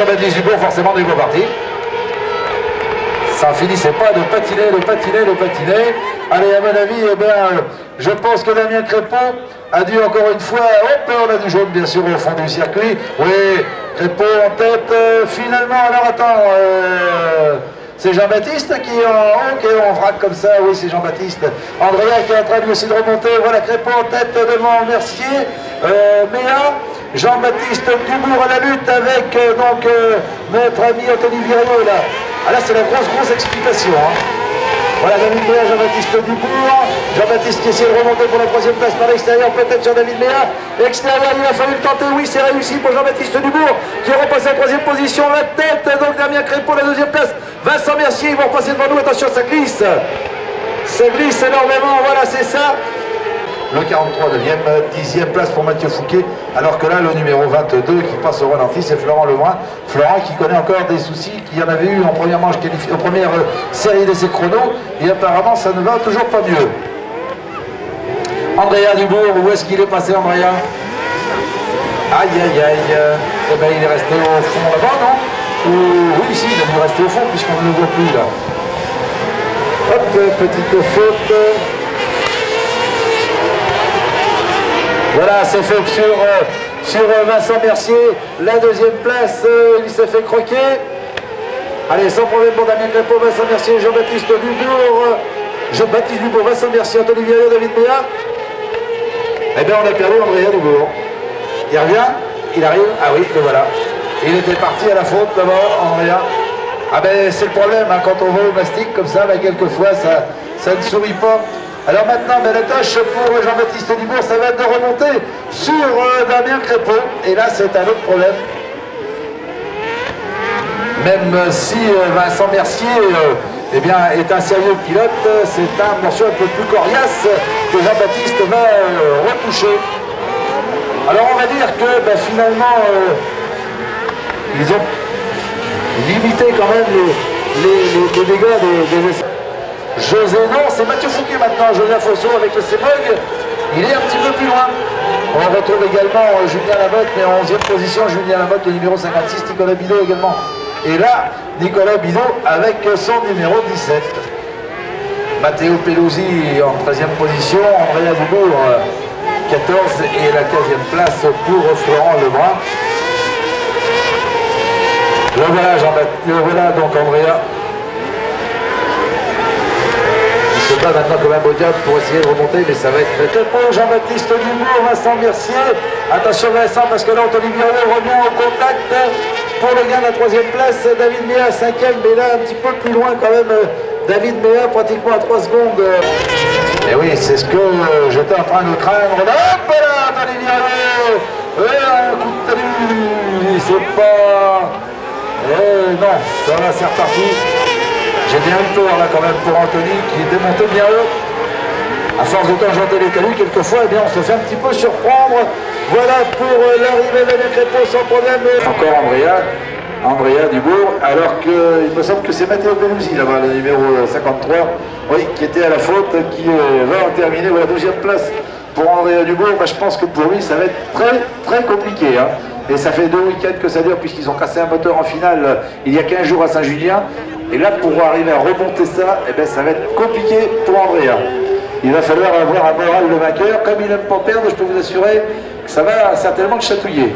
Jean-Baptiste Dubourg, forcément, du beau parti. Ça finissait pas de patiner. Allez, à mon avis, eh bien, je pense que Damien Crépeau a dû encore une fois... Hop, on a du jaune, bien sûr, au fond du circuit. Oui, Crépeau en tête. Finalement, alors attends... c'est Jean-Baptiste qui est en haut, qui est en vrac comme ça, oui c'est Jean-Baptiste. Andrea qui est en train lui aussi de remonter, voilà Crépeau en tête devant Mercier, Méa, Jean-Baptiste Dubourg à la lutte avec notre ami Anthony Viriot là. Ah là c'est la grosse explication. Hein. Voilà David Méa, Jean-Baptiste Dubourg, Jean-Baptiste qui essaie de remonter pour la troisième place par l'extérieur, peut-être sur David Méa. Extérieur, il a fallu le tenter, oui c'est réussi pour Jean-Baptiste Dubourg qui repasse en troisième position, la tête, donc Damien Crépeau la deuxième place. Vincent Mercier, ils vont repasser devant nous, attention ça glisse. Ça glisse énormément, voilà c'est ça. Le 43 devient 10e place pour Mathieu Fouquet, alors que là le numéro 22 qui passe au ralenti c'est Florent Lebrun. Florent qui connaît encore des soucis qu'il y en avait eu en première manche en première série d'essais chrono, et apparemment ça ne va toujours pas mieux. Andrea Dubourg, où est-ce qu'il est passé Andrea? Aïe. Eh ben il est resté au fond là-bas, non? Oui, ici, il a dû rester au fond puisqu'on ne le voit plus là. Hop, petite faute. Voilà, c'est fait sur Vincent Mercier. La deuxième place, il s'est fait croquer. Allez, sans problème pour Damien Crépeau, Vincent Mercier, Jean-Baptiste Dubourg, Vincent Mercier, Anthony Viriot, David Méa. Eh bien, on a perdu Andrea Dubourg. Il revient, il arrive. Ah oui, le voilà. Il était parti à la faute d'abord, Andrea. Ah ben c'est le problème, hein, quand on va au mastic comme ça, ben, quelquefois ça ne sourit pas. Alors maintenant, ben, la tâche pour Jean-Baptiste Dubourg, ça va être de remonter sur Damien Crépeau. Et là, c'est un autre problème. Même si Vincent Mercier eh bien, est un sérieux pilote, c'est un morceau un peu plus coriace que Jean-Baptiste va retoucher. Alors on va dire que ben, finalement... ils ont limité quand même les dégâts des essais. José, non, c'est Mathieu Fouquet maintenant, Joseph Fosso avec le CEMOG, il est un petit peu plus loin. On retrouve également Julien Lamotte, mais en 11e position, Julien Lamotte, le numéro 56, Nicolas Bidot également. Et là, Nicolas Bidot avec son numéro 17. Matteo Pelusi en 13e position, Andrea Dubourg 14 et la 15e place pour Florent Lebrun. Le voilà Jean-Baptiste, le voilà donc Andrea. Il se bat maintenant comme un beau diable pour essayer de remonter, mais ça va être très pour Jean-Baptiste Dubourg, Vincent Mercier. Attention Vincent, parce que là Anthony Viriot revient au contact pour le gain de la 3e place. David Méa 5e, mais là un petit peu plus loin quand même. David Méa pratiquement à 3 secondes. Et oui, c'est ce que j'étais en train de craindre. Hop là, Anthony Viriot. Un coup de tenue, c'est pas... non, ça va, c'est reparti. J'ai bien eu peur là quand même pour Anthony qui démontait bien haut. À force de tangenter les talus, quelquefois, eh bien, on se fait un petit peu surprendre. Voilà pour l'arrivée de Crépeau sans problème. Encore Andrea Dubourg, alors qu'il me semble que c'est Matteo Pelusi là-bas, le numéro 53, oui, qui était à la faute, qui va en terminer. Voilà, 12e place pour Andrea Dubourg. Bah, je pense que pour lui, ça va être très compliqué. Hein. Et ça fait 2 week-ends que ça dure puisqu'ils ont cassé un moteur en finale il y a 15 jours à Saint-Julien. Et là, pour arriver à remonter ça, eh ben, ça va être compliqué pour Andrea. Il va falloir avoir un moral de vainqueur. Comme il n'aime pas perdre, je peux vous assurer que ça va certainement le chatouiller.